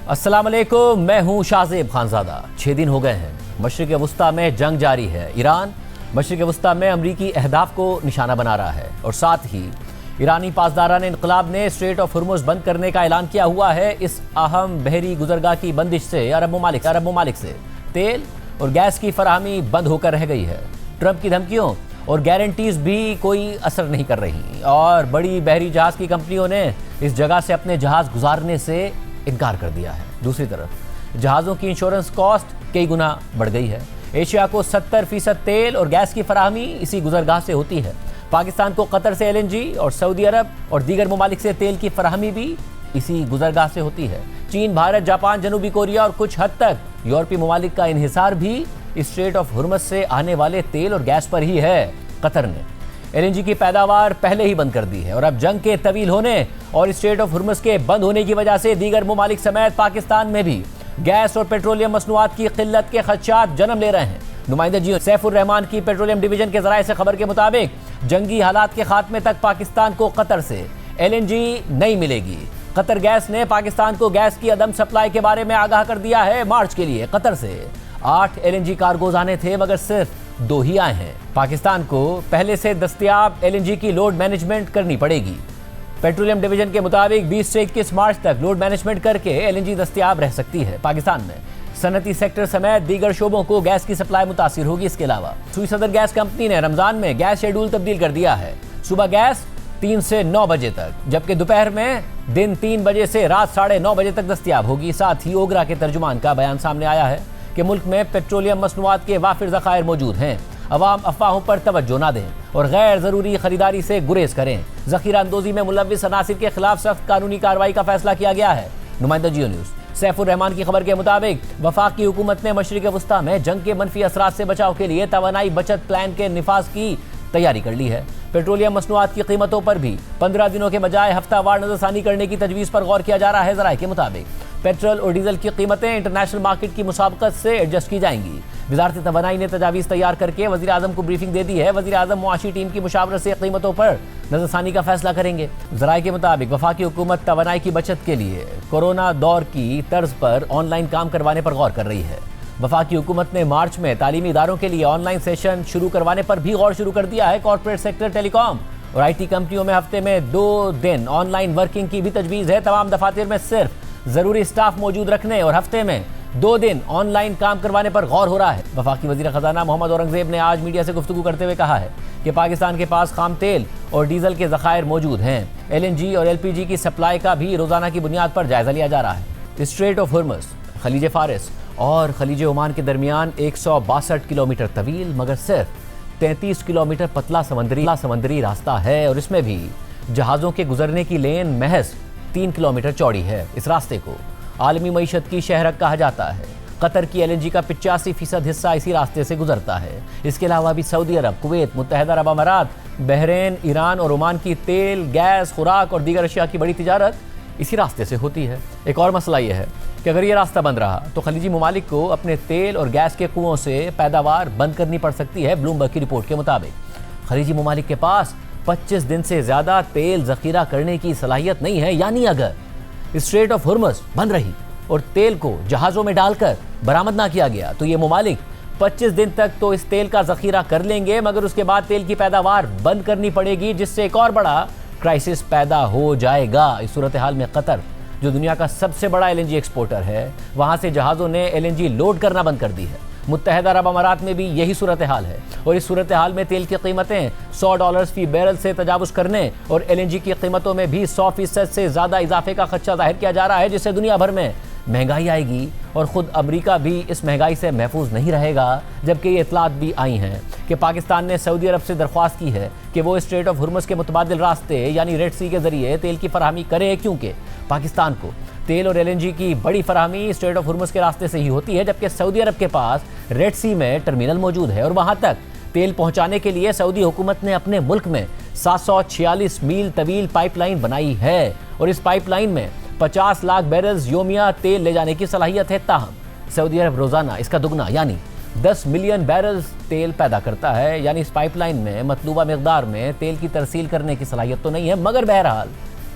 अस्सलाम वालेकुम, मैं हूं शाहजेब खानजादा। 6 दिन हो गए हैं मशरिक़ वस्ता में जंग जारी है। ईरान मशरिक़ वस्ता में अमरीकी अहदाफ को निशाना बना रहा है और साथ ही ईरानी पासदारान इनकलाब ने स्ट्रेट ऑफ हुर्मुज़ बंद करने का ऐलान किया हुआ है। इस अहम बहरी गुजरगाह की बंदिश से अरब ममालिक से तेल और गैस की फराहमी बंद होकर रह गई है। ट्रंप की धमकियों और गारंटीज भी कोई असर नहीं कर रही और बड़ी बहरी जहाज की कंपनियों ने इस जगह से अपने जहाज गुजारने से इनकार कर दिया है। दूसरी तरफ जहाज़ों की इंश्योरेंस कॉस्ट कई गुना बढ़ गई है। एशिया को 70% तेल और गैस की फराहमी इसी गुजरगाह से होती है। पाकिस्तान को कतर से LNG और सऊदी अरब और दीगर ममालिक से तेल की फराहमी भी इसी गुजरगाह से होती है। चीन, भारत, जापान, जनूबी कोरिया और कुछ हद तक यूरोपीय ममालिक का इन्हिसार भी स्ट्रेट ऑफ हुर्मुज़ से आने वाले तेल और गैस पर ही है। कतर ने LNG की पैदावार पहले ही बंद कर दी है और अब जंग के तवील होने और स्ट्रेट ऑफ हुर्मुज़ के बंद होने की वजह से दीगर ममालिक समेत पाकिस्तान में भी गैस और पेट्रोलियम मसनूआत की किल्लत के खदशात जन्म ले रहे हैं। नुमाइंदा जी सैफुर रहमान की पेट्रोलियम डिवीजन के जराये से खबर के मुताबिक जंगी हालात के खात्मे तक पाकिस्तान को कतर से LNG नहीं मिलेगी। कतर गैस ने पाकिस्तान को गैस की अदम सप्लाई के बारे में आगाह कर दिया है। मार्च के लिए कतर से 8 LNG कार्गोज आने थे मगर सिर्फ 2 ही आए हैं। पाकिस्तान को पहले से दस्तयाब LNG की लोड मैनेजमेंट करनी पड़ेगी। पेट्रोलियम डिवीजन के मुताबिक 20 से 21 मार्च तक लोड मैनेजमेंट करके LNG दस्तयाब रह सकती है। पाकिस्तान में सनती सेक्टर समेत दीगर शोबों को गैस की सप्लाई मुतासिर होगी। इसके अलावा सुई सदर गैस कंपनी ने रमजान में गैस शेड्यूल तब्दील कर दिया है। सुबह गैस 3 से 9 बजे तक, जबकि दोपहर में दिन 3 बजे से रात 9:30 बजे तक दस्तयाब होगी। साथ ही ओगरा के तर्जुमान का बयान सामने आया है कि मुल्क में पेट्रोलियम मसनूआत के वाफिर ज़खायर मौजूद हैं। अवाम अफवाहों पर तवज्जो ना दें और गैर ज़रूरी खरीदारी से गुरेज करें। ज़ख़ीरा अंदोज़ी में मुलव्विस अनासिर के खिलाफ सख्त कानूनी कार्रवाई का फैसला किया गया है। नुमाइंदा जियो न्यूज़ सैफुर रहमान की खबर के मुताबिक वफाकी हुकूमत ने मशरिक़ वस्ता में जंग के मनफी असरात से बचाव के लिए तवानाई बचत प्लान के निफाज की तैयारी कर ली है। पेट्रोलियम मसनूआत की कीमतों पर भी 15 दिनों के बजाय हफ्तावार नजरसानी करने की तजवीज़ पर गौर किया जा रहा है। ज़राए के मुताबिक पेट्रोल और डीजल की कीमतें इंटरनेशनल मार्केट की मुसाबकत से एडजस्ट की जाएंगी। वज़ारत तवानाई ने तजावीज़ तैयार करके वज़ीर आज़म को ब्रीफिंग दे दी है। वज़ीर आज़म मुआशी टीम की मुशावरत से कीमतों पर नजरसानी का फैसला करेंगे। ज़राए के मुताबिक वफाकी हुकूमत तवानाई की बचत के लिए कोरोना दौर की तर्ज पर ऑनलाइन काम करवाने पर गौर कर रही है। वफाकी हुकूमत ने मार्च में तालीमी इदारों के लिए ऑनलाइन सेशन शुरू करवाने पर भी गौर शुरू कर दिया है। कॉर्पोरेट सेक्टर, टेलीकॉम और IT कंपनियों में हफ्ते में 2 दिन ऑनलाइन वर्किंग की भी तजवीज़ है। तमाम दफातर में सिर्फ ज़रूरी स्टाफ मौजूद रखने और हफ्ते में 2 दिन ऑनलाइन काम करवाने पर गौर हो रहा है। वफाकी वज़ीर ख़जाना मोहम्मद औरंगज़ेब ने आज मीडिया से गुफ्तगू करते हुए कहा है कि पाकिस्तान के पास खाम तेल और डीजल के ज़खायर मौजूद हैं। LNG और LPG की सप्लाई का भी रोज़ाना की बुनियाद पर जायज़ा लिया जा रहा है। स्ट्रेट ऑफ हुर्मुज़ खलीज फारिस और खलीज ओमान के दरमियान 162 किलोमीटर तवील मगर सिर्फ 33 किलोमीटर पतला समंदरी रास्ता है और इसमें भी जहाज़ों के गुजरने की लेन महज 3 किलोमीटर चौड़ी है। इस रास्ते को आलमी मईशत की शहरक कहा जाता है। कतर की LNG का 85% हिस्सा इसी रास्ते से गुजरता है। इसके अलावा भी सऊदी अरब, कुवैत, मुत्तहदा अरब अमारात, बहरीन, ईरान और ओमान की तेल, गैस, खुराक और दीगर अशिया की बड़ी तिजारत इसी रास्ते से होती है। एक और मसला यह है कि अगर ये रास्ता बंद रहा तो खलीजी ममालिक को अपने तेल और गैस के कुओं से पैदावार बंद करनी पड़ सकती है। ब्लूमबर्ग की रिपोर्ट के मुताबिक खलीजी ममालिक के पास 25 दिन से ज़्यादा तेल ज़ख़ीरा करने की सलाहियत नहीं है। यानी अगर स्ट्रेट ऑफ हुर्मुज़ बंद रही और तेल को जहाज़ों में डालकर बरामद ना किया गया तो ये ममालिक 25 दिन तक तो इस तेल का ज़ख़ीरा कर लेंगे मगर उसके बाद तेल की पैदावार बंद करनी पड़ेगी, जिससे एक और बड़ा क्राइसिस पैदा हो जाएगा। इस सूरत हाल में कतर, जो दुनिया का सबसे बड़ा LNG एक्सपोर्टर है, वहाँ से जहाज़ों ने LNG लोड करना बंद कर दी है। मुत्तहदा अरब अमारात में भी यही सूरत हाल है और इस सूरत हाल में तेल की कीमतें $100 फी बैरल से तजावुज़ करने और LNG की कीमतों में भी 100% से ज़्यादा इजाफे का खदशा जाहिर किया जा रहा है, जिससे दुनिया भर में महंगाई आएगी और ख़ुद अमेरिका भी इस महंगाई से महफूज नहीं रहेगा। जबकि ये इतलात भी आई हैं कि पाकिस्तान ने सऊदी अरब से दरख्वास्त की है कि वो स्ट्रेट ऑफ हुर्मुज़ के मुतबादिल रास्ते यानी रेड सी के ज़रिए तेल की फराहमी करे, क्योंकि पाकिस्तान को तेल और LNG की बड़ी फराहमी स्ट्रेट ऑफ हुर्मुज़ के रास्ते से ही होती है। जबकि सऊदी अरब के पास रेड सी में टर्मिनल मौजूद है और वहाँ तक तेल पहुँचाने के लिए सऊदी हुकूमत ने अपने मुल्क में 746 मील तवील पाइपलाइन बनाई है और इस पाइपलाइन में 50 लाख बैरल्स योमिया तेल ले जाने की सलाहियत है। ताहम सऊदी अरब रोज़ाना इसका दुगना यानी 10 मिलियन बैरल्स तेल पैदा करता है। यानी इस पाइपलाइन में मतलूबा मकदार में तेल की तरसील करने की सलाहियत तो नहीं है, मगर बहरहाल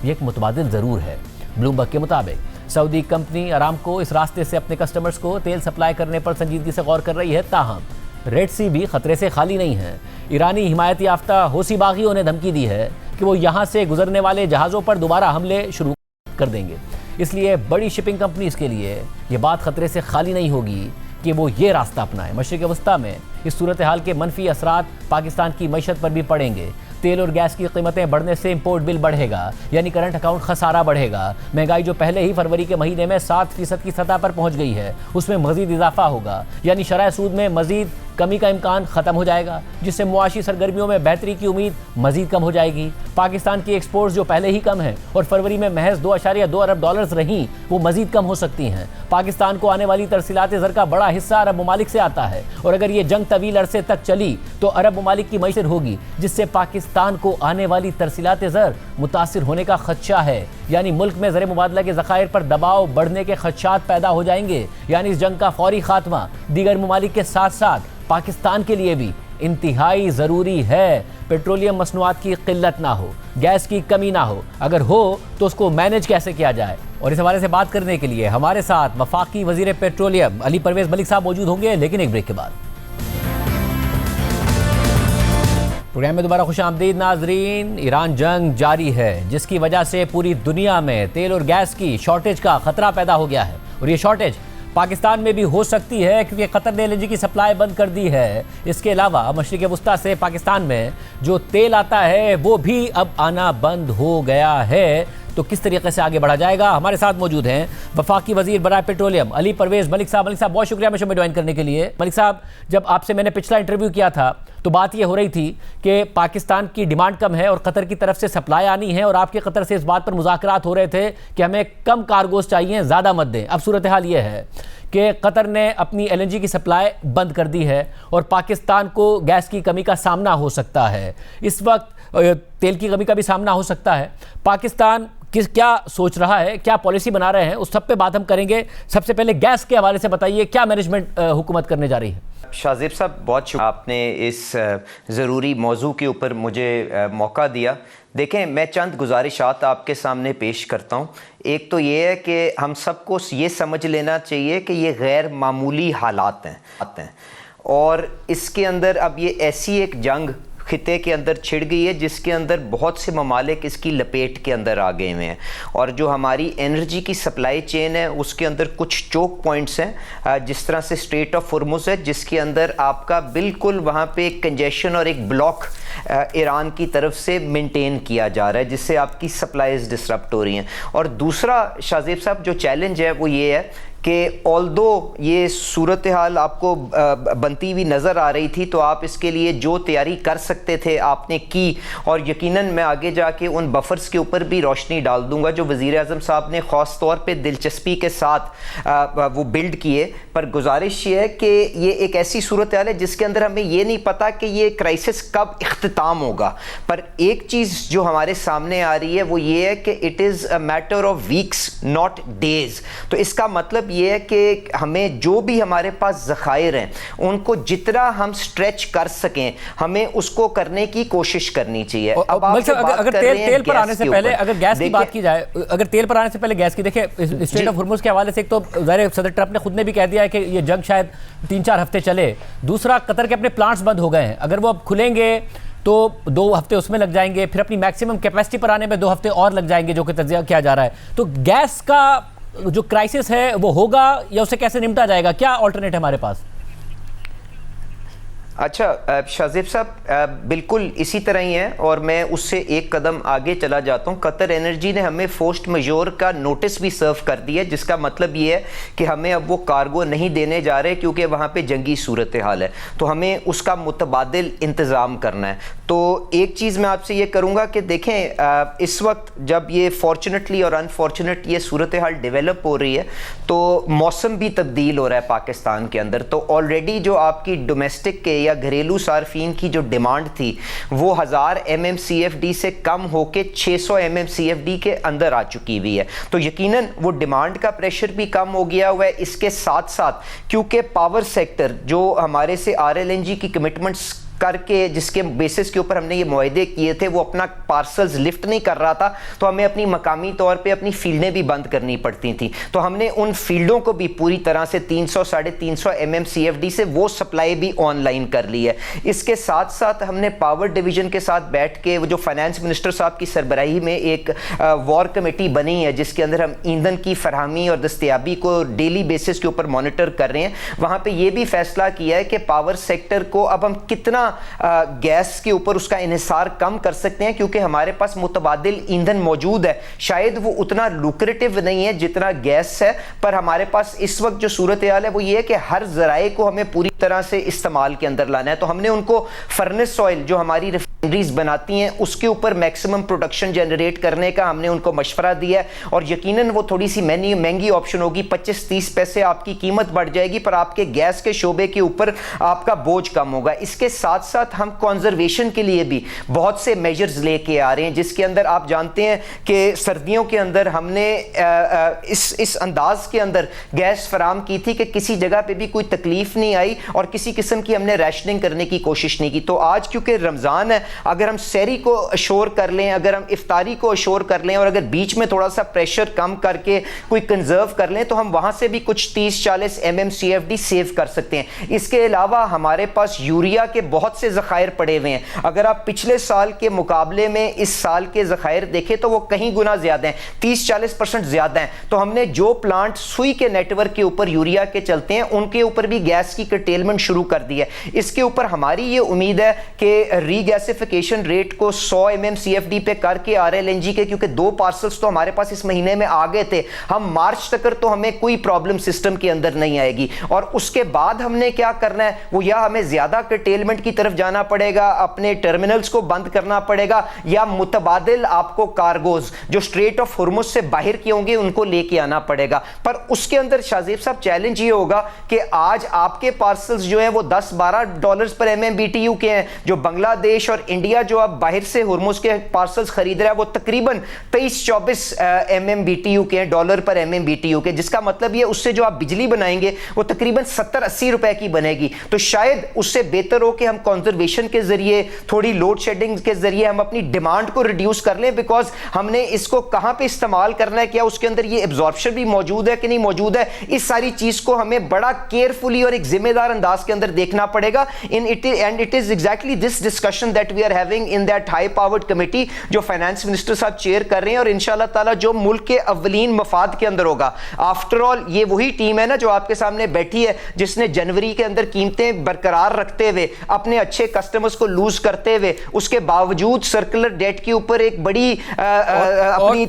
ये एक मुतबादिल ज़रूर है। ब्लूमबर्ग के मुताबिक सऊदी कंपनी अरामको इस रास्ते से अपने कस्टमर्स को तेल सप्लाई करने पर संजीदगी से गौर कर रही है। ताहम रेड सी भी खतरे से खाली नहीं है। ईरानी हिमायत याफ्ता हौसी बागियों ने धमकी दी है कि वो यहाँ से गुजरने वाले जहाज़ों पर दोबारा हमले शुरू कर देंगे। इसलिए बड़ी शिपिंग कंपनीज के लिए ये बात खतरे से खाली नहीं होगी कि वो ये रास्ता अपनाएं। मशरिक़ वस्ता में इस सूरत हाल के मनफी असरात पाकिस्तान की मईशत पर भी पड़ेंगे। तेल और गैस की कीमतें बढ़ने से इंपोर्ट बिल बढ़ेगा, यानी करंट अकाउंट खसारा बढ़ेगा। महंगाई जो पहले ही फरवरी के महीने में 7% की सतह पर पहुंच गई है, उसमें मजीद इजाफा होगा, यानी शरह सूद में मजीद कमी का इम्कान ख़त्म हो जाएगा, जिससे मुआशी सरगर्मियों में बेहतरी की उम्मीद मजीद कम हो जाएगी। पाकिस्तान की एक्सपोर्ट्स जो पहले ही कम है और फरवरी में महज 2.2 अरब डॉलर्स रहीं, वो मजीद कम हो सकती हैं। पाकिस्तान को आने वाली तरसीलात ज़र का बड़ा हिस्सा अरब ममालिक से आता है, और अगर ये जंग तवील अरसे तक चली तो अरब ममालिक की मईशत होगी, जिससे पाकिस्तान को आने वाली तरसीलात ज़र मुतासिर होने का खदशा है। यानी मुल्क में ज़र मुबादला के ज़खायर पर दबाव बढ़ने के खदशात पैदा हो जाएंगे। यानी इस जंग का फौरी खात्मा दीगर ममालिक के साथ साथ पाकिस्तान के लिए भी इंतहाई ज़रूरी है। पेट्रोलियम मसनूआत की किल्लत ना हो, गैस की कमी ना हो, अगर हो तो उसको मैनेज कैसे किया जाए। और इस हवाले से बात करने के लिए हमारे साथ वफाकी वज़ीर पेट्रोलियम अली परवेज़ मलिक साहब मौजूद होंगे, लेकिन एक ब्रेक के बाद। प्रोग्राम में दोबारा खुशामदीद नाजरीन। ईरान जंग जारी है, जिसकी वजह से पूरी दुनिया में तेल और गैस की शॉर्टेज का खतरा पैदा हो गया है, और ये शॉर्टेज पाकिस्तान में भी हो सकती है, क्योंकि कतर ने LNG की सप्लाई बंद कर दी है। इसके अलावा मशरिक़ वस्ता से पाकिस्तान में जो तेल आता है वो भी अब आना बंद हो गया है। तो किस तरीके से आगे बढ़ा जाएगा, हमारे साथ मौजूद हैं वफाकी वज़ीर बराए पेट्रोलियम अली परवेज़ मलिक साहब। मलिक साहब बहुत शुक्रिया मेरे शो में ज्वाइन करने के लिए। मलिक साहब, जब आपसे मैंने पिछला इंटरव्यू किया था तो बात ये हो रही थी कि पाकिस्तान की डिमांड कम है और कतर की तरफ से सप्लाई आनी है, और आपके कतर से इस बात पर मुज़ाकरात हो रहे थे कि हमें कम कार्गोस चाहिए, ज़्यादा मत दें। अब सूरत हाल ये है कि कतर ने अपनी LNG की सप्लाई बंद कर दी है और पाकिस्तान को गैस की कमी का सामना हो सकता है। इस वक्त तेल की कमी का भी सामना हो सकता है। पाकिस्तान क्या सोच रहा है, क्या पॉलिसी बना रहे हैं, उस सब पे बात हम करेंगे। सबसे पहले गैस के हवाले से बताइए, क्या मैनेजमेंट हुकूमत करने जा रही है? शाज़ेब साहब, बहुत शुक्रिया आपने इस ज़रूरी मौजू के ऊपर मुझे मौका दिया। देखें, मैं चंद गुजारिशात आपके सामने पेश करता हूँ। एक तो ये है कि हम सबको ये समझ लेना चाहिए कि ये गैर मामूली हालात हैं, और इसके अंदर अब ये ऐसी एक जंग खिते के अंदर छिड़ गई है जिसके अंदर बहुत से ममालिक इसकी लपेट के अंदर आ गए हुए हैं, और जो हमारी एनर्जी की सप्लाई चेन है उसके अंदर कुछ चोक पॉइंट्स हैं, जिस तरह से स्ट्रेट ऑफ हुर्मुज़ है, जिसके अंदर आपका बिल्कुल वहाँ पे एक कंजेशन और एक ब्लॉक ईरान की तरफ से मेंटेन किया जा रहा है, जिससे आपकी सप्लाईज डिसरप्ट हो रही हैं। और दूसरा शाज़ेब साहब जो चैलेंज है वो ये है कि ऑल्दो ये सूरत हाल आपको बनती हुई नज़र आ रही थी, तो आप इसके लिए जो तैयारी कर सकते थे आपने की, और यकीनन मैं आगे जाके उन बफर्स के ऊपर भी रोशनी डाल दूंगा जो वज़ीर आज़म साहब ने ख़ास तौर पे दिलचस्पी के साथ वो बिल्ड किए। पर गुजारिश ये है कि ये एक ऐसी सूरत हाल है जिसके अंदर हमें ये नहीं पता कि ये क्राइसिस कब इख्तिताम होगा, पर एक चीज़ जो हमारे सामने आ रही है वो ये है कि it is a matter of weeks not days. तो इसका मतलब ये है कि हमें जो भी हमारे पास ज़खायर हैं उनको जितना हम स्ट्रेच कर सकें हमें उसको करने की कोशिश करनी चाहिए। अब अगर तेल पर आने से पहले अगर गैस की बात की जाए, अगर तेल पर आने से पहले गैस की, देखिए स्ट्रेट ऑफ हुर्मुज़ के हवाले से एक तो ज़ाहिर सदर ट्रंप ने खुद ने भी कह दिया है कि ये जंग शायद 3-4 हफ्ते चले। दूसरा, कतर के अपने प्लांट्स बंद हो गए हैं, अगर वो अब खुलेंगे तो 2 हफ्ते उसमें लग जाएंगे, फिर अपनी मैक्सिमम कैपेसिटी पर आने में 2 हफ्ते और लग जाएंगे, जो कि तज्ज़िया किया जा रहा है। तो गैस का जो क्राइसिस है वो होगा या उससे कैसे निपटा जाएगा, क्या अल्टरनेट है हमारे पास? अच्छा शाज़ेब साहब, बिल्कुल इसी तरह ही है, और मैं उससे एक कदम आगे चला जाता हूँ। कतर एनर्जी ने हमें फोर्स मजोर का नोटिस भी सर्व कर दिया, जिसका मतलब ये है कि हमें अब वो कार्गो नहीं देने जा रहे क्योंकि वहाँ पे जंगी सूरत हाल है, तो हमें उसका मुतबादिल इंतज़ाम करना है। तो एक चीज़ मैं आपसे ये करूँगा कि देखें, इस वक्त जब ये फॉर्चुनेटली और अनफॉर्चुनेट ये सूरत हाल डेवलप हो रही है तो मौसम भी तब्दील हो रहा है पाकिस्तान के अंदर। तो ऑलरेडी जो आपकी डोमेस्टिक के या घरेलू सार्फिन की जो डिमांड थी वो 1000 MMCFD से कम होके 600 MMCFD के अंदर आ चुकी हुई है। तो यकीनन वो डिमांड का प्रेशर भी कम हो गया हुआ है। इसके साथ साथ क्योंकि पावर सेक्टर जो हमारे से RLNG की कमिटमेंट्स करके जिसके बेसिस के ऊपर हमने ये मुआहदे किए थे वो अपना पार्सल्स लिफ्ट नहीं कर रहा था, तो हमें अपनी मकामी तौर पे अपनी फील्डें भी बंद करनी पड़ती थी। तो हमने उन फील्डों को भी पूरी तरह से 300-350 MMCFD से वो सप्लाई भी ऑनलाइन कर ली है। इसके साथ साथ हमने पावर डिवीजन के साथ बैठ के वो जो फाइनेंस मिनिस्टर साहब की सरबराही में एक वॉर कमेटी बनी है जिसके अंदर हम ईंधन की फरहमी और दस्तयाबी को डेली बेसिस के ऊपर मॉनिटर कर रहे हैं, वहाँ पे ये भी फैसला किया है कि पावर सेक्टर को अब हम कितना गैस के ऊपर उसका इन्हिसार कम कर सकते हैं, क्योंकि हमारे पास मुतबादिल ईंधन मौजूद है। शायद वो उतना लुक्रेटिव नहीं है जितना गैस है, पर हमारे पास इस वक्त जो सूरत हाल है वो ये है कि हर जराए को हमें पूरी तरह से इस्तेमाल के अंदर लाना है। तो हमने उनको फर्नेस ऑयल जो हमारी रिफाइनरीज बनाती हैं उसके ऊपर मैक्सिमम प्रोडक्शन जनरेट करने का हमने उनको मशवरा दिया है, और यकीनन वो थोड़ी सी महंगी ऑप्शन होगी, 25-30 पैसे आपकी कीमत बढ़ जाएगी, पर आपके गैस के शोबे के ऊपर आपका बोझ कम होगा। इसके साथ साथ हम कंजर्वेशन के लिए भी बहुत से मेजर्स लेके आ रहे हैं, जिसके अंदर आप जानते हैं कि सर्दियों के अंदर हमने इस अंदाज के अंदर गैस फराम की थी कि किसी जगह पे भी कोई तकलीफ नहीं आई और किसी किस्म की हमने रैशनिंग करने की कोशिश नहीं की। तो आज क्योंकि रमज़ान है, अगर हम सहरी को अशोर कर लें, अगर हम इफ्तारी को अशोर कर लें और अगर बीच में थोड़ा सा प्रेशर कम करके कोई कंजर्व कर लें तो हम वहाँ से भी कुछ 30-40 MMCFD सेव कर सकते हैं। इसके अलावा हमारे पास यूरिया के बहुत से ज़खायर पड़े हुए हैं। अगर आप पिछले साल के मुकाबले में इस साल के ज़खायर देखें तो वो कहीं गुना ज़्यादा हैं, 30-40% ज़्यादा हैं। तो हमने जो प्लांट सुई के नेटवर्क के ऊपर यूरिया के चलते हैं उनके ऊपर भी गैस की कर्टेलमेंट शुरू कर दी है। इसके ऊपर हमारी ये उम्मीद है कि रीगैसिफिकेशन रेट को 100 MMCFD पे करके RLNG के, क्योंकि 2 पार्सल्स तो हमारे पास इस महीने में आ गए थे, हम मार्च तक तो हमें कोई प्रॉब्लम सिस्टम के अंदर नहीं आएगी। और उसके बाद हमने क्या करना है वो, या हमें ज्यादा कर्टेलमेंट की तरफ जाना पड़ेगा, अपने टर्मिनल्स को बंद करना पड़ेगा, या मुतबादिल आपको कार्गोज जो स्ट्रेट ऑफ हुर्मुज से बाहर के होंगे उनको लेके आना पड़ेगा। पर उसके अंदर शाहजेब साहब चैलेंज ये होगा कि आज आपके पार्सल्स जो हैं वो $10-12 पर MMBTU के हैं, जो बांग्लादेश और इंडिया जो अब बाहर से हुर्मुज के पार्सल्स खरीद रहा है वो तकरीबन 23-24 MMBTU के हैं, डॉलर पर MMBTU के, जिसका मतलब ये उससे जो आप बिजली बनाएंगे वो तकरीबन 70-80 रुपए की बनेगी। तो शायद उससे बेहतर हो कि हम कंजर्वेशन के जरिए, थोड़ी लोड शेडिंग के जरिए हम अपनी डिमांड को रिड्यूस कर लें, बिकॉज हमने इसको कहां पे इस्तेमाल करना है, क्या उसके अंदर ये एब्जॉर्प्शन भी मौजूद है कि नहीं मौजूद है, इस सारी चीज को हमें बड़ा केयरफुली और एक जिम्मेदार अंदाज के अंदर देखना पड़ेगा। And it is exactly this discussion that we are having in that high powered committee जो फाइनेंस मिनिस्टर साहब चेयर कर रहे हैं, और इंशाल्लाह ताला जो मुल्क के अव्वलीन मफाद के अंदर होगा। आफ्टर ऑल ये वही टीम है ना जो आपके सामने बैठी है, जिसने जनवरी के अंदर कीमतें बरकरार रखते हुए, अपने अच्छे कस्टमर्स को लूज करते हुए, उसके बावजूद सर्कुलर डेट के ऊपर एक बड़ी अपनी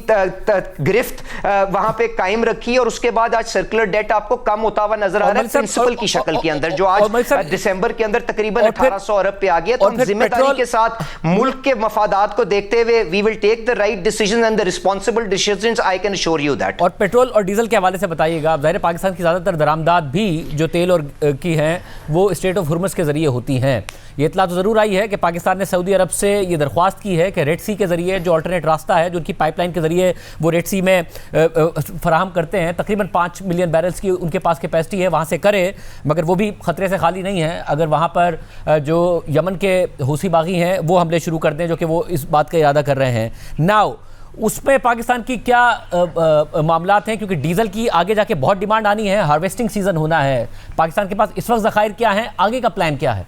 गिरफ्त वहां पे कायम रखी, और उसके बाद आज सर्कुलर डेट आपको कम होता हुआ नजर आ रहा है प्रिंसिपल की शक्ल के अंदर, जो आज दिसंबर के अंदर तकरीबन 1800 अरब पे आ गया। तो हम जिम्मेदारी के साथ मुल्क के मफादात को देखते हुए we will take the right decision and the responsible decisions, I can assure you that. और पेट्रोल और डीजल के हवाले से बताइएगा, ज़ाहिर पाकिस्तान की ज़्यादातर दरामदाद भी जो तेल और की हैं वो स्ट्रेट ऑफ हुर्मुज के ज़रिए होती हैं। ये इतला तो ज़रूर आई है कि पाकिस्तान ने सऊदी अरब से ये दरख्वास्त की है कि रेड सी के ज़रिए जो अल्टरनेट रास्ता है, जो उनकी पाइपलाइन के ज़रिए वो रेड सी में फराहम करते हैं, तकरीबन 5 मिलियन बैरल्स की उनके पास कैपेसिटी है, वहाँ से करे, मगर वो भी ख़तरे से खाली नहीं है। अगर वहाँ पर जो यमन के हूसी बागी हैं वो हमले शुरू कर दें, जो कि वो इस बात का इरादा कर रहे हैं, नाउ उसमें पाकिस्तान की क्या मामलात हैं, क्योंकि डीजल की आगे जाके बहुत डिमांड आनी है, हार्वेस्टिंग सीजन होना है, पाकिस्तान के पास इस वक्त ज़खायर क्या हैं, आगे का प्लान क्या है?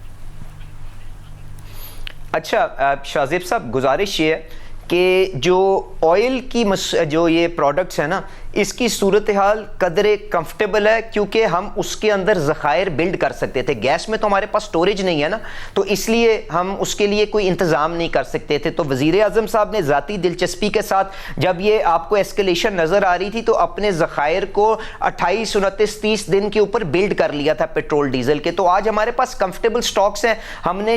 अच्छा शाहजेब साहब, गुजारिश ये है कि जो ऑयल की जो ये प्रोडक्ट्स है ना, इसकी सूरत हाल कदरे कंफर्टेबल है, क्योंकि हम उसके अंदर ज़खायर बिल्ड कर सकते थे। गैस में तो हमारे पास स्टोरेज नहीं है ना, तो इसलिए हम उसके लिए कोई इंतज़ाम नहीं कर सकते थे। तो वज़ीर आज़म साहब ने ज़ाती दिलचस्पी के साथ जब ये आपको एस्केलेशन नज़र आ रही थी तो अपने ज़खायर को 28, 29, 30 दिन के ऊपर बिल्ड कर लिया था पेट्रोल डीजल के। तो आज हमारे पास कंफर्टेबल स्टॉक्स हैं। हमने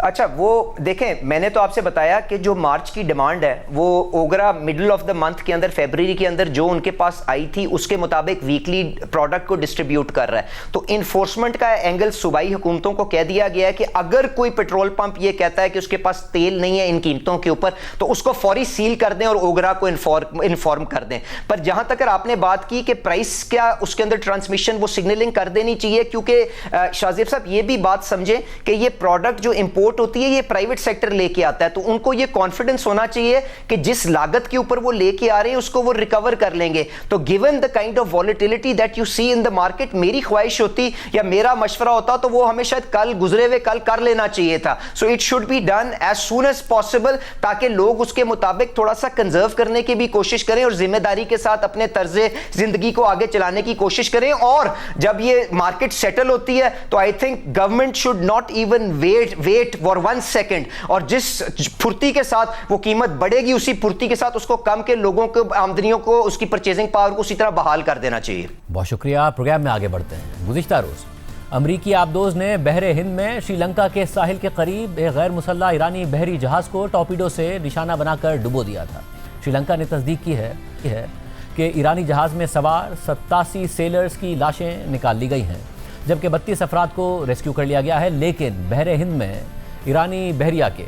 अच्छा, वो देखें, मैंने तो आपसे बताया कि जो मार्च की डिमांड है वो ओगरा मिडिल ऑफ द मंथ के अंदर, फरवरी के अंदर जो उनके पास आई थी उसके मुताबिक वीकली प्रोडक्ट को डिस्ट्रीब्यूट कर रहा है। तो इन्फोर्समेंट का एंगल सूबाई हुकूमतों को कह दिया गया है कि अगर कोई पेट्रोल पंप ये कहता है कि उसके पास तेल नहीं है इन कीमतों के ऊपर, तो उसको फौरी सील कर दें और ओगरा को इन्फॉर्म कर दें। पर जहां तक आपने बात की कि प्राइस क्या उसके अंदर ट्रांसमिशन, वो सिग्नलिंग कर देनी चाहिए, क्योंकि शाहजेब साहब ये भी बात समझें कि ये प्रोडक्ट जो इंपोर्ट होती है ये प्राइवेट सेक्टर लेके आता है, तो उनको ये कॉन्फिडेंस होना चाहिए कि जिस लागत के ऊपर वो लेके आ रहे हैं उसको वो रिकवर कर लेंगे। तो given the kind of volatility that you see in the market, मेरी ख्वाहिश होती या मेरा मशवरा होता तो वो हमें शायद कल, गुजरे हुए कल कर लेना चाहिए था। So it should be done as soon as possible, ताकि लोग उसके मुताबिक थोड़ा सा कंजर्व करने की भी कोशिश करें और जिम्मेदारी के साथ अपने तर्जे जिंदगी को आगे चलाने की कोशिश करें। और जब ये मार्केट सेटल होती है तो I think government should not even wait for 1 second, और जिस फुर्ती के साथ वो कीमत बढ़ेगी उसी फुर्ती के साथ उसको कम के लोगों को, आमदनियों को, उसकी परचेजिंग पावर को उसी तरह बहाल कर देना चाहिए। बहुत शुक्रिया। प्रोग्राम में आगे बढ़ते हैं। गुज़िश्ता रोज अमरीकी आबदोज ने बहरे हिंद में श्रीलंका के साहिल के करीब एक गैर मुसल्लह ईरानी बहरी जहाज को टॉर्पीडो से निशाना बनाकर डुबो दिया था। श्रीलंका ने तस्दीक की है कि ईरानी जहाज में सवार 87 सेलर्स की लाशें निकाल ली गई हैं, जबकि 32 अफराद को रेस्क्यू कर लिया गया है। लेकिन बहरे हिंद में ईरानी बहरिया के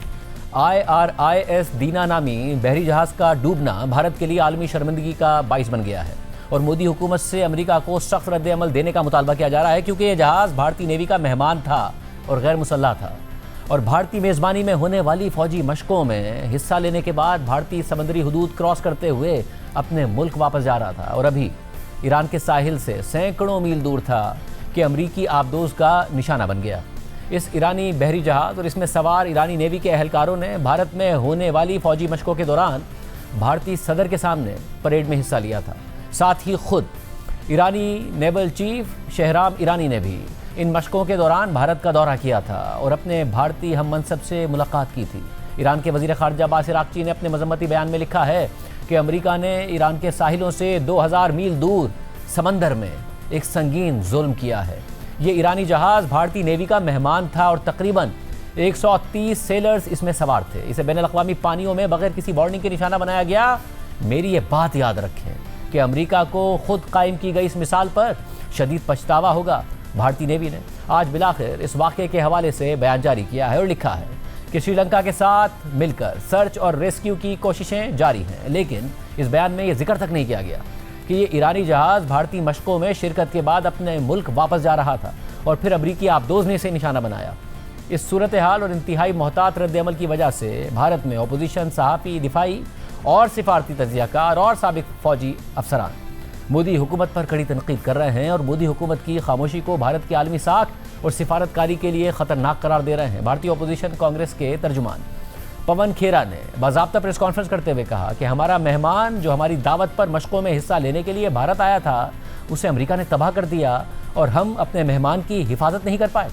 IRIS दीना नामी बहरी जहाज़ का डूबना भारत के लिए आलमी शर्मिंदगी का बाइस बन गया है और मोदी हुकूमत से अमेरिका को सख्त रद्द-ए-अमल देने का मुतालबा किया जा रहा है, क्योंकि यह जहाज़ भारतीय नेवी का मेहमान था और गैर मुसल्लह था और भारतीय मेज़बानी में होने वाली फ़ौजी मशकों में हिस्सा लेने के बाद भारतीय समंदरी हदूद क्रॉस करते हुए अपने मुल्क वापस जा रहा था और अभी ईरान के साहिल से सैकड़ों मील दूर था कि अमरीकी आबदोज का निशाना बन गया। इस ईरानी बहरी जहाज़ और इसमें सवार ईरानी नेवी के अहलकारों ने भारत में होने वाली फ़ौजी मशकों के दौरान भारतीय सदर के सामने परेड में हिस्सा लिया था। साथ ही खुद ईरानी नेवल चीफ शहराम ईरानी ने भी इन मशकों के दौरान भारत का दौरा किया था और अपने भारतीय हम मनसब से मुलाकात की थी। ईरान के वज़ीर ख़ारिजा अब्बास अराग़ची ने अपने मज़म्मती बयान में लिखा है कि अमेरिका ने ईरान के साहिलों से 2000 मील दूर समंदर में एक संगीन जुल्म किया है। ये ईरानी जहाज़ भारतीय नेवी का मेहमान था और तकरीबन 130 सेलर्स इसमें सवार थे। इसे बैनुल-अक़वामी पानियों में बगैर किसी वार्निंग के निशाना बनाया गया। मेरी ये बात याद रखें कि अमेरिका को खुद कायम की गई इस मिसाल पर शदीद पछतावा होगा। भारतीय नेवी ने आज बिलाखिर इस वाक़े के हवाले से बयान जारी किया है और लिखा है कि श्रीलंका के साथ मिलकर सर्च और रेस्क्यू की कोशिशें जारी हैं, लेकिन इस बयान में ये जिक्र तक नहीं किया गया कि ये ईरानी जहाज़ भारतीय मशकों में शिरकत के बाद अपने मुल्क वापस जा रहा था और फिर अमरीकी आबदोज ने इसे निशाना बनाया। इस सूरत हाल और इंतहाई मोहतात रद्द-ए-अमल की वजह से भारत में अपोजिशन, सहाफ़ी, दिफाई और सिफारती तजियाकार और साबिक फ़ौजी अफसरान मोदी हुकूमत पर कड़ी तनकीद कर रहे हैं और मोदी हुकूमत की खामोशी को भारत की आलमी साख और सिफारतकारी के लिए ख़तरनाक करार दे रहे हैं। भारतीय अपोजिशन कांग्रेस के तर्जुमान पवन खेरा ने बाज़ाब्ता प्रेस कॉन्फ्रेंस करते हुए कहा कि हमारा मेहमान जो हमारी दावत पर मशकों में हिस्सा लेने के लिए भारत आया था उसे अमेरिका ने तबाह कर दिया और हम अपने मेहमान की हिफाजत नहीं कर पाए।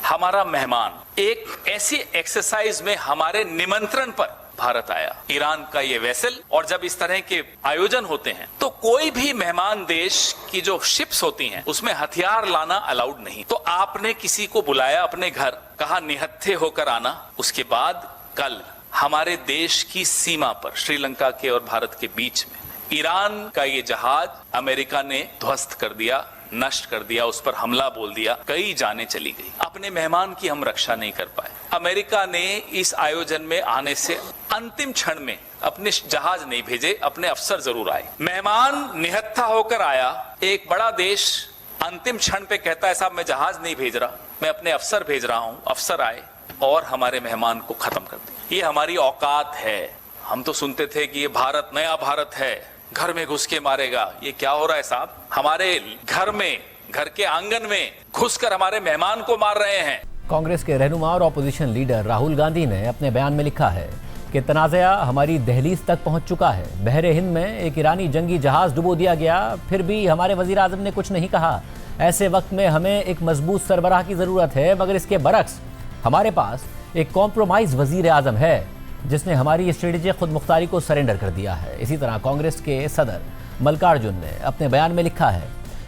हमारा मेहमान एक ऐसी एक्सरसाइज में हमारे निमंत्रण पर भारत आया, ईरान का ये वेसल, और जब इस तरह के आयोजन होते हैं तो कोई भी मेहमान देश की जो शिप्स होती हैं उसमें हथियार लाना अलाउड नहीं। तो आपने किसी को बुलाया अपने घर, कहा निहत्थे होकर आना, उसके बाद कल हमारे देश की सीमा पर श्रीलंका के और भारत के बीच में ईरान का ये जहाज अमेरिका ने ध्वस्त कर दिया, नष्ट कर दिया, उस पर हमला बोल दिया, कई जानें चली गई। अपने मेहमान की हम रक्षा नहीं कर पाए। अमेरिका ने इस आयोजन में आने से अंतिम क्षण में अपने जहाज नहीं भेजे, अपने अफसर जरूर आए। मेहमान निहत्था होकर आया, एक बड़ा देश अंतिम क्षण पे कहता है साहब मैं जहाज नहीं भेज रहा, मैं अपने अफसर भेज रहा हूं। अफसर आए और हमारे मेहमान को खत्म कर दिया। ये हमारी औकात है। हम तो सुनते थे कि ये भारत नया भारत है, घर में घुस के मारेगा। ये क्या हो रहा है साहब? हमारे घर में, घर के आंगन में घुसकर हमारे मेहमान को मार रहे हैं। कांग्रेस के रहनुमा और अपोजिशन लीडर राहुल गांधी ने अपने बयान में लिखा है कि तनाज़ा हमारी दहलीज तक पहुंच चुका है। बहरे हिंद में एक ईरानी जंगी जहाज डुबो दिया गया, फिर भी हमारे वजीर आज़म ने कुछ नहीं कहा। ऐसे वक्त में हमें एक मजबूत सरबराह की ज़रूरत है, मगर इसके बरक्स हमारे पास एक कॉम्प्रोमाइज़ वजीर आज़म है जिसने हमारी स्ट्रेटेजी खुद मुख्तारी को सरेंडर कर दिया है। इसी तरह कांग्रेस के सदर मल्लिकार्जुन ने अपने बयान में लिखा है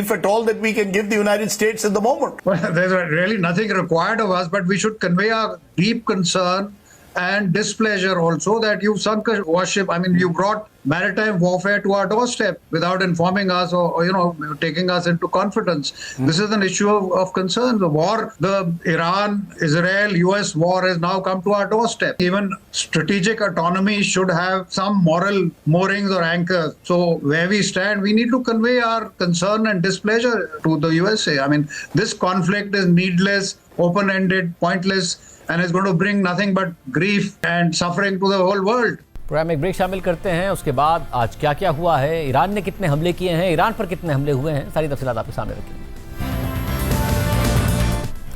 if at all, that we can give the United States at the moment? Well, there's really nothing required of us, but we should convey our deep concern and displeasure also that you've sunk a warship. I mean, you brought maritime warfare to our doorstep without informing us or taking us into confidence. This is an issue of concern. The war, the Iran-Israel-US war has now come to our doorstep. Even strategic autonomy should have some moral moorings or anchors. So where we stand, we need to convey our concern and displeasure to the USA. I mean, this conflict is needless, open-ended, pointless, and is going to bring nothing but grief and suffering to the whole world. Programme में एक break शामिल करते हैं, उसके बाद आज क्या क्या हुआ है, ईरान ने कितने हमले किए हैं, ईरान पर कितने हमले हुए हैं, सारी तफसीलात आपके सामने रखेंगे।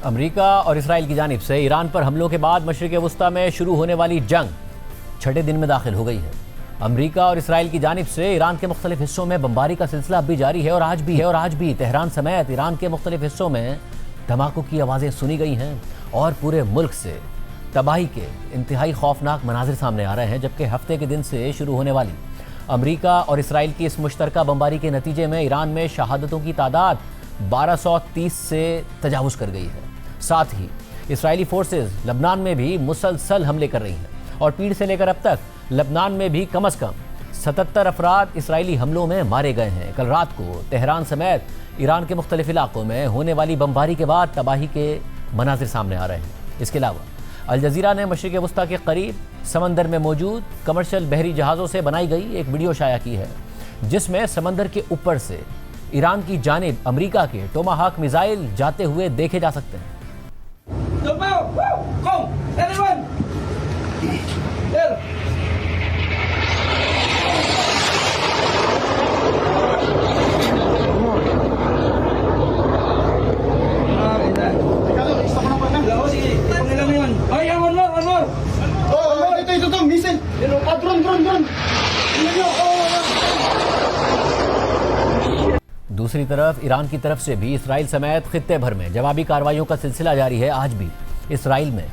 अमेरिका और इसराइल की जानिब से ईरान पर हमलों के बाद मशरिक़ वुस्ता में शुरू होने वाली जंग छठे दिन में दाखिल हो गई है। अमेरिका और इसराइल की जानिब से ईरान के मुख्तलिफ हिस्सों में बमबारी का सिलसिला अब भी जारी है और आज भी तेहरान समेत ईरान के मुख्तलिफ हिस्सों में धमाकों की आवाज़ें सुनी गई हैं और पूरे मुल्क से तबाही के इंतहाई खौफनाक मनाजिर सामने आ रहे हैं। जबकि हफ्ते के दिन से शुरू होने वाली अमेरिका और इसराइल की इस मुश्तरका बमबारी के नतीजे में ईरान में शहादतों की तादाद 1230 से तजावुज़ कर गई है। साथ ही इसराइली फोर्सेस लबनान में भी मुसलसल हमले कर रही हैं और पीर से लेकर अब तक लबनान में भी कम से कम 77 अफराद इसराइली हमलों में मारे गए हैं। कल रात को तेहरान समेत ईरान के मुख्तलिफ इलाकों में होने वाली बमबारी के बाद तबाही के मनाजिर सामने आ रहे हैं। इसके अलावा अल जज़ीरा ने मशरिक़ वुस्ता के करीब समंदर में मौजूद कमर्शियल बहरी जहाज़ों से बनाई गई एक वीडियो शाया की है, जिसमें समंदर के ऊपर से ईरान की जानिब अमेरिका के टोमाहाक मिसाइल जाते हुए देखे जा सकते हैं। दूसरी तरफ ईरान की तरफ से भी इसराइल समेत खित्ते भर में जवाबी कार्रवाइयों का सिलसिला जारी है। आज भी इसराइल में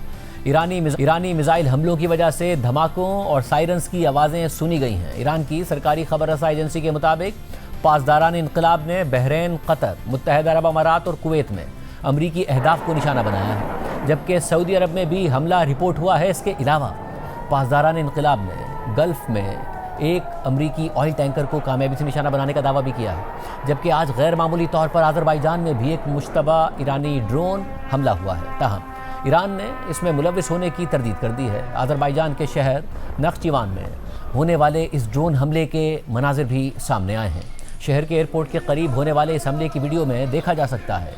ईरानी मिसाइल हमलों की वजह से धमाकों और सायरन्स की आवाज़ें सुनी गई हैं। ईरान की सरकारी खबर रसाई एजेंसी के मुताबिक पासदारान इनकलाब ने बहरीन, कतर, मुत्तहिदा अरब अमारात और कुवैत में अमरीकी अहदाफ को निशाना बनाया है, जबकि सऊदी अरब में भी हमला रिपोर्ट हुआ है। इसके अलावा पासदारान इनकलाब ने गल्फ़ में एक अमरीकी ऑयल टैंकर को कामयाबी से निशाना बनाने का दावा भी किया है। जबकि आज गैर मामूली तौर पर आज़रबाईजान में भी एक मुश्तबा ईरानी ड्रोन हमला हुआ है। ताहम ईरान ने इसमें मुलव्विस होने की तरदीद कर दी है। आज़रबाईजान के शहर नख्चिवान में होने वाले इस ड्रोन हमले के मनाजिर भी सामने आए हैं। शहर के एयरपोर्ट के करीब होने वाले इस हमले की वीडियो में देखा जा सकता है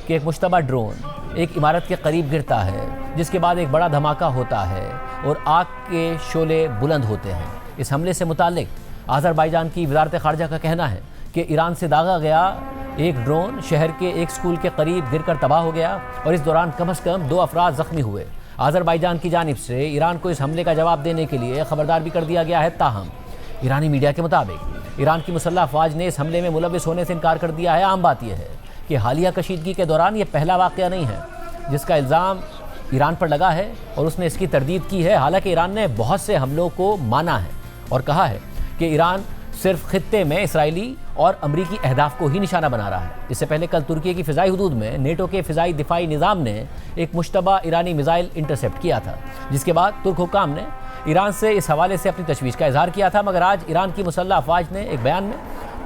कि एक मुश्तबा ड्रोन एक इमारत के करीब गिरता है, जिसके बाद एक बड़ा धमाका होता है और आग के शोले बुलंद होते हैं। इस हमले से मुताल्लिक आज़रबाईजान की वज़ारत ख़ारजा का कहना है कि ईरान से दागा गया एक ड्रोन शहर के एक स्कूल के करीब गिरकर तबाह हो गया और इस दौरान कम से कम 2 अफराद ज़ख्मी हुए। आज़रबाईजान की जानिब से ईरान को इस हमले का जवाब देने के लिए ख़बरदार भी कर दिया गया है। ताहम ईरानी मीडिया के मुताबिक ईरान की मुसल्लह अफ़वाज ने इस हमले में मुलव्विस होने से इनकार कर दिया है। आम बात यह है कि हालिया कशीदगी के दौरान ये पहला वाक़या नहीं है जिसका इल्ज़ाम ईरान पर लगा है और उसने इसकी तरदीद की है। हालांकि ईरान ने बहुत से हमलों को माना है और कहा है कि ईरान सिर्फ खित्ते में इसराइली और अमरीकी अहदाफ को ही निशाना बना रहा है। इससे पहले कल तुर्की की फ़िज़ाई हदूद में नेटो के फ़िज़ाई दिफाई निज़ाम ने एक मुश्तबा ईरानी मिसाइल इंटरसेप्ट किया था, जिसके बाद तुर्क हुक्काम ने ईरान से इस हवाले से अपनी तशवीश का इजहार किया था। मगर आज ईरान की मुसल्लह अफ़वाज ने एक बयान में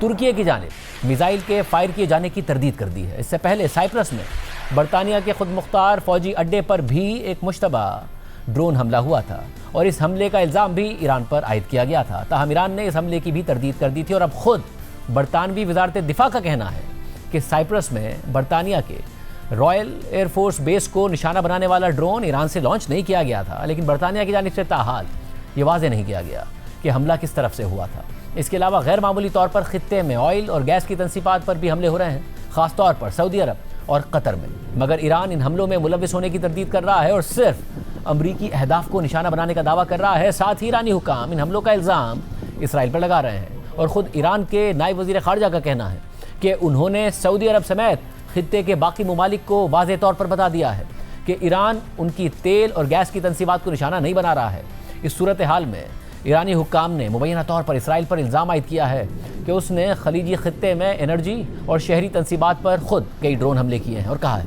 तुर्की की जानिब मिसाइल के फायर किए जाने की तरदीद कर दी है। इससे पहले साइप्रस में बरतानिया के खुद मुख्तार फ़ौजी अड्डे पर भी एक मुश्तबा ड्रोन हमला हुआ था और इस हमले का इल्ज़ाम भी ईरान पर आयद किया गया था। ताहम ईरान ने इस हमले की भी तरदीद कर दी थी और अब खुद बरतानवी वज़ारत दिफा का कहना है कि साइप्रस में बरतानिया के रॉयल एयरफोर्स बेस को निशाना बनाने वाला ड्रोन ईरान से लॉन्च नहीं किया गया था, लेकिन बरतानिया की जानिब से ताहाल ये वाज़ेह नहीं किया गया कि हमला किस तरफ से हुआ था। इसके अलावा गैर मामूली तौर पर खित्ते में ऑयल और गैस की तनसीबात पर भी हमले हो रहे हैं, ख़ास तौर पर सऊदी अरब और कतर में। मगर ईरान इन हमलों में मुलव्विस होने की तरदीद कर रहा है और सिर्फ अमरीकी अहदाफ को निशाना बनाने का दावा कर रहा है। साथ ही ईरानी हुकाम इन हमलों का इल्ज़ाम इसराइल पर लगा रहे हैं और ख़ुद ईरान के नायब वज़ीर ख़ारजा का कहना है कि उन्होंने सऊदी अरब समेत खित्ते के बाकी ममालिक को वाज़ेह तौर पर बता दिया है कि ईरान उनकी तेल और गैस की तनसीबात को निशाना नहीं बना रहा है। इस सूरत हाल में ईरानी हुक्काम ने मुबैना तौर पर इसराइल पर इल्ज़ाम आयद किया है कि उसने खलीजी खित्ते में एनर्जी और शहरी तनसीबात पर ख़ुद कई ड्रोन हमले किए हैं और कहा है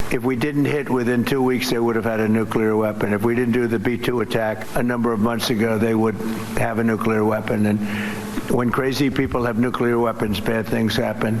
If we didn't hit within 2 weeks, they would have had a nuclear weapon. If we didn't do the B-2 attack a number of months ago, they would have a nuclear weapon. And when crazy people have nuclear weapons, bad things happen.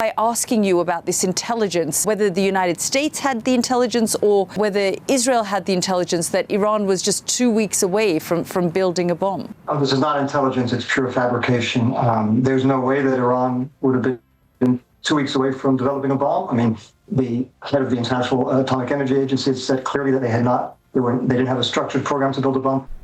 By asking you about this intelligence, whether the United States had the intelligence or whether Israel had the intelligence that Iran was just 2 weeks away from building a bomb. This is not intelligence, it's pure fabrication. There's no way that Iran would have been 2 weeks away from developing a bomb. I mean, the head of the International Atomic Energy Agency has said clearly that they didn't have a structured program to build a bomb.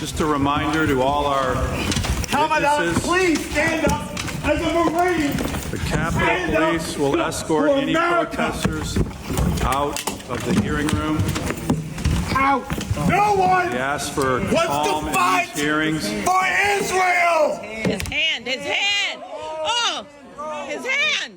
Just a reminder to all our witnesses, Please stand up as a Marine. the Capitol Police will escort any protesters out of the hearing room. Out. No one We ask for wants to calm in fight these hearings. for Israel. His hand! Oh! His hand!